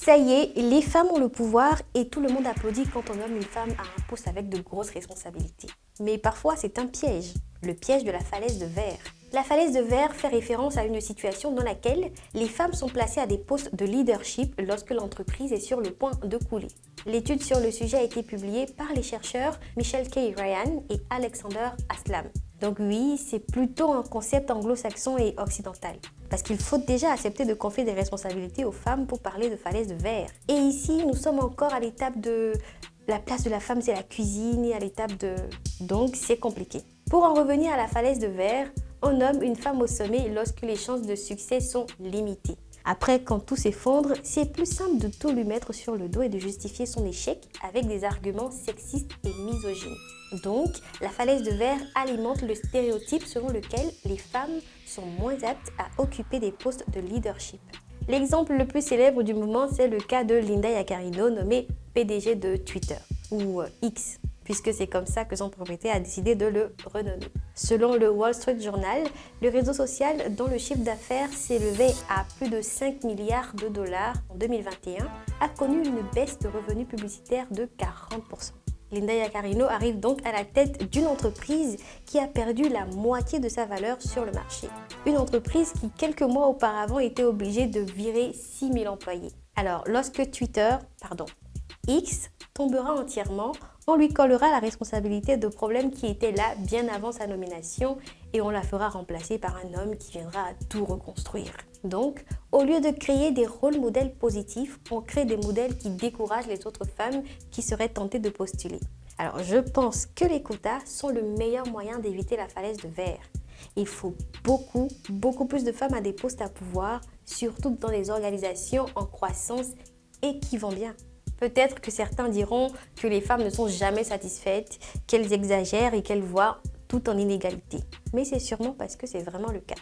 Ça y est, les femmes ont le pouvoir et tout le monde applaudit quand on nomme une femme à un poste avec de grosses responsabilités. Mais parfois, c'est un piège, le piège de la falaise de verre. La falaise de verre fait référence à une situation dans laquelle les femmes sont placées à des postes de leadership lorsque l'entreprise est sur le point de couler. L'étude sur le sujet a été publiée par les chercheurs Michelle K. Ryan et Alexander Aslam. Donc oui, c'est plutôt un concept anglo-saxon et occidental. Parce qu'il faut déjà accepter de confier des responsabilités aux femmes pour parler de falaise de verre. Et ici, nous sommes encore à l'étape de la place de la femme, c'est la cuisine, et à l'étape de... Donc c'est compliqué. Pour en revenir à la falaise de verre, on nomme une femme au sommet lorsque les chances de succès sont limitées. Après, quand tout s'effondre, c'est plus simple de tout lui mettre sur le dos et de justifier son échec avec des arguments sexistes et misogynes. Donc, la falaise de verre alimente le stéréotype selon lequel les femmes sont moins aptes à occuper des postes de leadership. L'exemple le plus célèbre du mouvement, c'est le cas de Linda Yaccarino, nommée PDG de Twitter, ou X, puisque c'est comme ça que son propriétaire a décidé de le renommer. Selon le Wall Street Journal, le réseau social dont le chiffre d'affaires s'élevait à plus de 5 milliards de dollars en 2021 a connu une baisse de revenus publicitaires de 40%. Linda Yaccarino arrive donc à la tête d'une entreprise qui a perdu la moitié de sa valeur sur le marché. Une entreprise qui, quelques mois auparavant, était obligée de virer 6 000 employés. Alors, lorsque X tombera entièrement, on lui collera la responsabilité de problèmes qui étaient là bien avant sa nomination et on la fera remplacer par un homme qui viendra à tout reconstruire. Donc, au lieu de créer des rôles modèles positifs, on crée des modèles qui découragent les autres femmes qui seraient tentées de postuler. Alors, je pense que les quotas sont le meilleur moyen d'éviter la falaise de verre. Il faut beaucoup plus de femmes à des postes à pouvoir, surtout dans les organisations en croissance et qui vont bien. Peut-être que certains diront que les femmes ne sont jamais satisfaites, qu'elles exagèrent et qu'elles voient tout en inégalité. Mais c'est sûrement parce que c'est vraiment le cas.